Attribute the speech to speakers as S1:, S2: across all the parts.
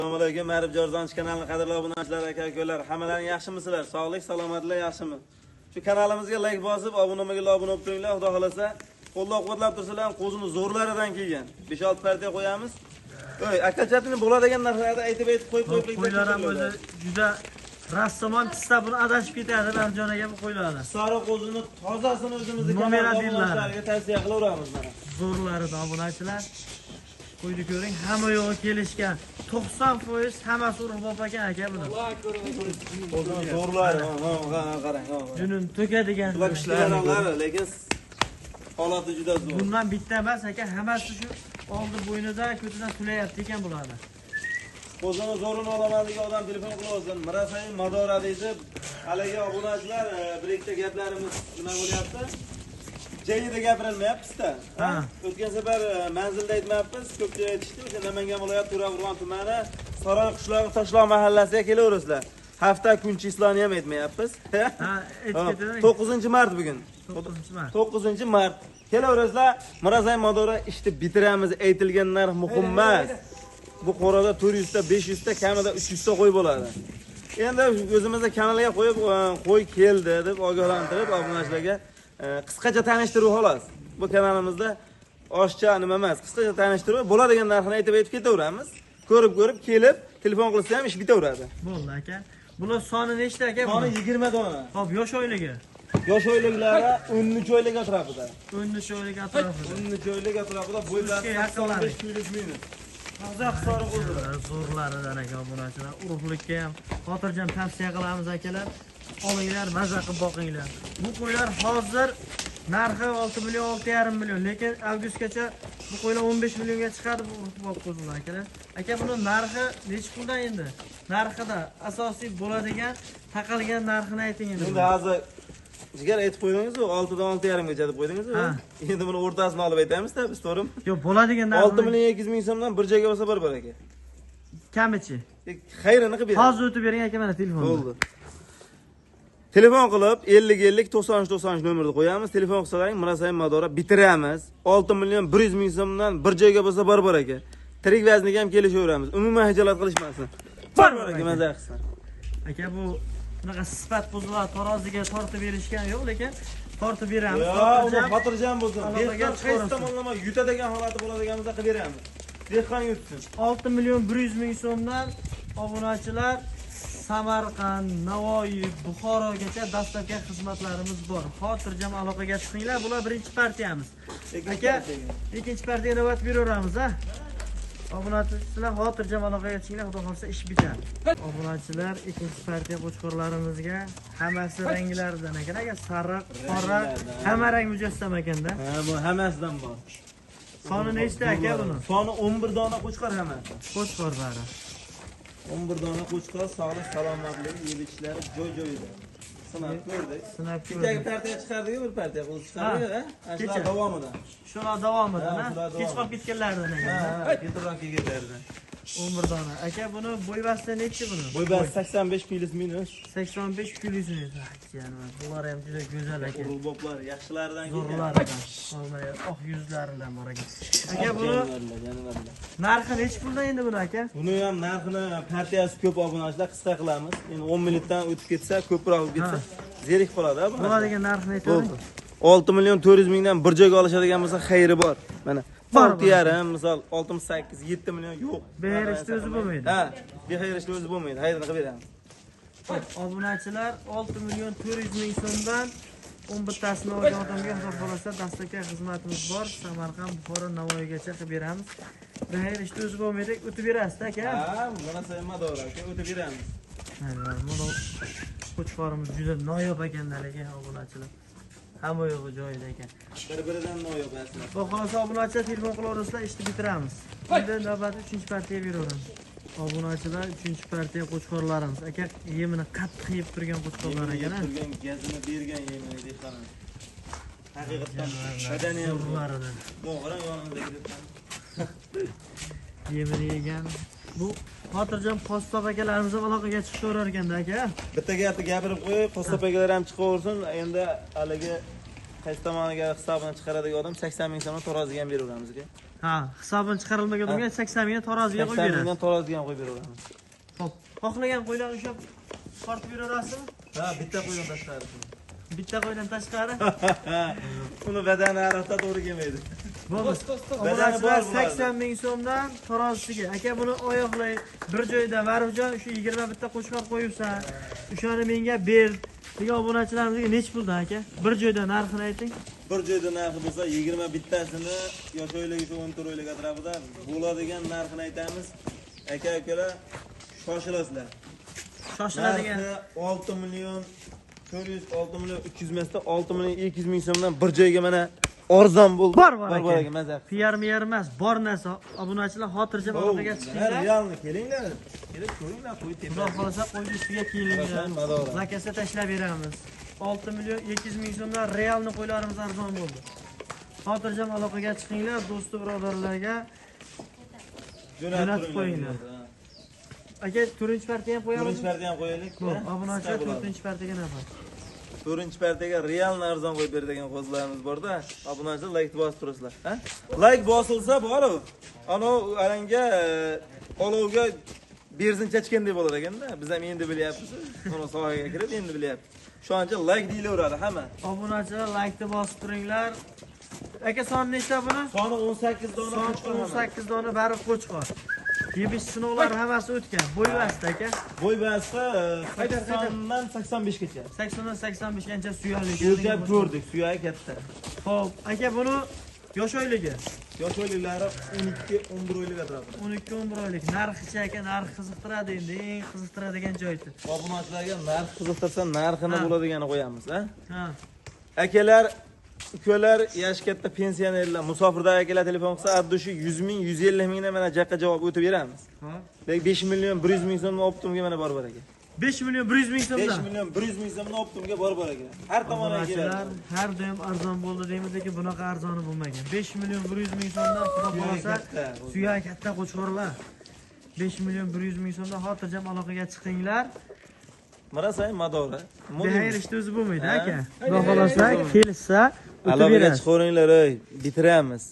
S1: Assalomu alaykum, Ma'rif Jorzonchi kanalining qadrli obunachilar, aka-ukalar, hammalaring yaxshimisizlar? Sog'lik, salomatlik yaxshimi? Shu kanalimizga like bosib, obuna bo'lib turinglar. Xudo xolasa, qo'llab-quvvatlab tursalar, qo'zini zo'rlaridan kelgan. 5-6 partiya qo'yamiz. Oy, aka-chatini bo'ladigan narsalarni aytib qo'yib.
S2: Qo'ylar ham o'zi juda rassamon pista buni adashib ketadi, Marjon aka bu qo'ylarni.
S1: Sariq qo'zini tozasini o'zimizning kanalga tavsiya qilaveramiz mana.
S2: Zo'rlaridan obunachilar. Qo'yni ko'ring, hamma yo'g'i kelishgan. 90% hammasi urug'bob ekan aka buni.
S1: Zo'rlari, qarang.
S2: Junin to'kadigan
S1: ishlarlari, lekin holati juda zo'r.
S2: Bundan bitta emas aka, hammasi shu oldi bo'ynida, ko'tidan tulayapti ekan bularni.
S1: Qo'zini zo'rini olaman degan odam telefon qilib olsin. Mirasay Madora deydi. Haligi obunachilar bir ikkita gaplarimiz nima bo'lyapti? Joyida gapirilmayapti-da. O'tgan safar manzilda aytmayapmiz, ko'pchilik aytishdi, o'sha Namangan viloyati To'raqo'rg'on tumani Saroy qishloq Toshloq mahallasiga kelaverasizlar. Hafta kun chisloni ham aytmayapmiz.
S2: Ha, aytib
S1: 9-mart bugun.
S2: 9-mart.
S1: 9-mart. Kelaverasizlar, Mirasay Madora ishni bitiramiz, aytilgan narx muhim emas. Bu qo'rada 400 ta, 500 ta, kamida 300 ta qo'y bo'ladi. Endi o'zimizda kanalga qo'yib, qo'y keldi deb ogohlantirib, obunachilarga qisqacha tanishtiruv xolos. Bu kanalimizda oshcha nima emas, qisqacha tanishtiruv, bo'ladigan narxini aytib ketaveramiz. Ko'rib kelib, telefon qilsa ham ish bitaveradi.
S2: Bo'ldi aka. Bular soni nechta aka?
S1: Soni 20 dona.
S2: Xo'p, yosh oyligi.
S1: Yosh oyliklari 13 oylik atrofida.
S2: 13 oylik atrofida.
S1: 13 oylik atrofida bo'ylari 85 kg minus. Qozoq sori qo'zlar.
S2: Zo'rlaridan aka obunachilar. Urug'likka ham xotirjam tavsiya qilamiz akalar. Olinglar, maza qilib boqinglar. Bu qo'ylar hozir narxi 6 million, 6,5 million, lekin avgustgacha bu qo'ylar 15 millionga chiqadi bu urug'bob qo'zlar akalar. Aka buni narxi necha puldan endi? Narxida asosiy bo'ladigan taqalgan narxini ayting endi.
S1: Endi hozir jigar aytib qo'ydingiz-ku, 6 dan 6,5 gacha deb qo'ydingiz-ku. Endi buni o'rtasini olib aytamiz-da, biz to'g'rimi?
S2: Yo'q, bo'ladigan narx
S1: 6 million 200 ming so'mdan bir joyga bo'lsa bor aka.
S2: Kamichi.
S1: Xayrini qilib bering.
S2: Hozir o'tib bering aka, mana telefon.
S1: Bo'ldi. Telefon qilib 50 90 nomerni qo'yamiz. Telefon qilsalaring Mirasay Madora bitiramiz. 6 million 100 ming so'mdan bir joyga bo'lsa bor aka. Tirik vazniga ham kelishaveramiz. Umuman hijolat qilishmasin. Bor aka, maza qilsin.
S2: Aka bu bunaqa sifat buzlar taroziga tortib berishgan yo'q, lekin tortib beramiz.
S1: Uni xotirjam bo'lsin. Dehqon qaysi tomonlama yutadigan holati bo'ladiganimizda qilib beramiz. Dehqon yutsin.
S2: 6 million 100 ming so'mdan obunachilar Samarqand, Navoiy, Buxorogacha dastlabki xizmatlarimiz bor. Xotirjam aloqaga chiqinglar. Bular birinchi partiyamiz. Aka, ikkinchi partiyaga navbat beraveramiz, ha? Obunachilar xotirjam aloqaga chiqinglar, xudo xolsa ish bitadi. Obunachilar ikkinchi partiya qo'chqorlarimizga hammasi ranglaridan ekan, sariq, qora, hamma rang mujassam ekanda.
S1: Ha, bu hammasidan bor.
S2: Soni nechta aka buni?
S1: Soni 11 dona qo'chqor hammasi.
S2: Qo'chqor bari.
S1: 11 dona qo'chqor, sog'lik, salomatlik, yeb-ichishlari joy-joyida. Sinab ko'rdik. Bitta partiya chiqardik, bir partiya qo'l chiqardik, ha? Shular davomida.
S2: Shular davomida, ha? Kech qolib ketganlardan ekan.
S1: Ha, ketirroq kelganlardan.
S2: 11 dona. Aka buni bo'ybasi nechi buni?
S1: Bo'ybasi 85 plus minus.
S2: 85 plus minus. Bular ham juda go'zal aka.
S1: Urug'boblar yaxshilaridan kelgan.
S2: Zo'rlaridan. Oq yuzlaridan bor ekan. Aka buni narxi nechi puldan endi buni aka?
S1: Buni ham narxini partiyasi ko'p obunachilar qisqa qilamiz. Endi 10 minutdan o'tib ketsa, ko'proq o'tib ketsa, zerik qoladi-a bu.
S2: Bo'ladigan narxini aytavering.
S1: 6 million 400 mingdan bir joyga olishadigan bo'lsa, xayri bor. Mana 6,5 misol 68 7 million yo'q.
S2: Berishni o'zi bo'lmaydi.
S1: Ha, berishni o'zi bo'lmaydi. Hayrini qilib beramiz.
S2: Obunachilar 6 million 400 ming so'mdan 11 tasini olgan odamga hisob bo'lsa, dastlabki xizmatimiz bor. Samarqand, Buxoro, Navoiygacha qilib beramiz. Berishni o'zi bo'lmaydi, o'tib berasiz aka.
S1: Ha, mana Madora aka, o'tib beramiz.
S2: Mana qo'chqorimiz juda noyob ekanlar aka obunachilar. Hamma yo'g'i joyida ekan.
S1: Bir-biridan noyob asli.
S2: Bu xolos obunachilar telefon qilaverasizlar, ishni bitiramiz. Endi navbat 3-partiyaga beraveramiz. Obunachilar 3-partiya qo'chqorlarimiz. Aka, yemini qattiq yeb turgan qo'chqorlar ekan.
S1: Turgan gazini bergan yemini dehqonlar. Haqiqatan badani ham
S2: zo'rlaridan.
S1: Mo'g'ran yonimdagi
S2: Yemini yegan. Bu xotirjam Qossob akalarimiz ham aloqaga chiqaverar ekanda aka.
S1: Bitta gapni gapirib qo'y, Qossob akalar ham chiqaversin. Endi haligi qaysi tomoniga hisobini chiqaradigan odam 80 ming so'm taroziga ham beraveramiz aka.
S2: Ha, hisobini chiqarilmagan bo'lgan 80 mingdan taroziga qo'yib
S1: 80
S2: berasiz.
S1: mingdan taroziga ham qo'yib beraveramiz.
S2: Xo'p, xohlagan qo'ylarni ushlab tortib berasizmi?
S1: Ha, bitta qo'ydan tashqari.
S2: Bitta qo'ydan tashqari.
S1: Uni badani arafda to'g'ri kelmaydi.
S2: Bo'ldi.
S1: Badani bor
S2: Obunachilar
S1: bularni.
S2: 80 ming so'mdan tarozisiga. Aka buni oyoqlay bir joyda Marufjon shu 20 bitta qo'shqor qo'yibsan. O'shani menga ber. Degan obunachilarimizga nech puldan aka? Bir joyda narxini ayting.
S1: Bir joyda narxi bo'lsa 20 bittasini yosh oilaga shu 14 oilaga atrofida bo'ladigan narxini aytamiz. Aka-ukalar shoshilasizlar.
S2: Shoshiladigan.
S1: Narxi 6 million 400 6 million 300 emasda 6 million 200 ming so'mdan bir joyga mana arzon bo'ldi.
S2: Bor
S1: aka.
S2: aka.
S1: Mazza.
S2: Piyar emas, bor narsa. Obunachilar xotirjam aloqaga chiqinglar.
S1: Realni kelinglar. Kelib ko'ringlar, qo'yib
S2: Xudo
S1: tepasiga.
S2: xolasa qo'yni ustiga kiyinglar.
S1: Madora.
S2: Zakasga tashlab beramiz. 6 million 200 ming so'mdan realni qo'ylarimiz arzon bo'ldi. Xotirjam aloqaga chiqinglar, do'st birodarlarga jo'natib qo'yinglar. Aka, 4-partiya ham qo'yamiz.
S1: 4-partiya ham qo'yaylik.
S2: Obunachilar 4-partiyaga nafar.
S1: 4-partiyaga realni arzon qo'yib beradigan qo'zlarimiz bor-da. Obunachilar like bosib turasizlar, ha? Like bosilsa bor-ku. Ana aranga olovga benzin chachgandek bo'lar ekanda. Biz ham endi bilyapmiz. Uni sohaga kirib endi bilyapmiz. Shu ancha like deyilaveradi hamma.
S2: Obunachilar like bosib turinglar. Aka, son nechta buni?
S1: Soni 18 dona
S2: Son
S1: qo'chqor.
S2: 18 dona bari qo'chqor. Yebish sinovlari hammasi o'tgan. Bo'y basta aka.
S1: Bo'y basta 80dan 85 gacha.
S2: 80 dan 85 gacha suyakli.
S1: O'lchab ko'rdik, suyagi katta.
S2: Xo'p, aka buni yosh oyligi.
S1: Yosh oilalari 12-11 oylik atrofida.
S2: 12-11 oylik. Narxi aka, narx qiziqtiradi endi, eng qiziqtiradigan joyda.
S1: Obunachilarga narx qiziqtirsa narxini
S2: Ha.
S1: bo'ladigani qo'yamiz, ha?
S2: Ha.
S1: Akalar, ukalar, yosh katta pensionerlar, musofirda akalar telefon qilsa, addushi 100 ming, 150 mingdan mana jaqqa javob o'tib beramiz.
S2: Xo'p.
S1: Bek 5 million 100 ming so'mdan optimga mana bor aka.
S2: 5 million 100 ming
S1: 5
S2: so'mdan.
S1: million 100 ming so'mdan optimga bor aka. Har tomonga
S2: Obunachilar
S1: keladi.
S2: har doim arzon bo'ldi deymiz, lekin bunaqa arzoni bo'lmagan. 5 million 100 ming so'mdan xudo xolasa suyak katta qo'chqorlar. 5 million 100 ming so'mdan xotirjam aloqaga chiqinglar.
S1: Marasay Madora.
S2: Behayr ishni o'zi bo'lmaydi aka. Xudo xolasa kelsa o'tib
S1: Aloqaga
S2: berasiz.
S1: chiqaveringlar, ey, bitiramiz.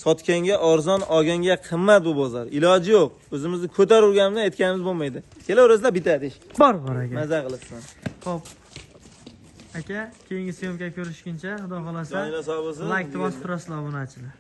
S1: Sotganga arzon, olganga qimmat bu bozor. Iloji yo'q. O'zimizni ko'tarurganimdan aytganimiz bo'lmaydi. Kelaverasizlar bitadi ish.
S2: Bor aka.
S1: Maza qilibsan.
S2: Xo'p. Aka, keyingi syomka ko'rishguncha, xudo xolasa
S1: Joyinglar sog' bo'lsin.
S2: like bosib turasizlar obunachilar.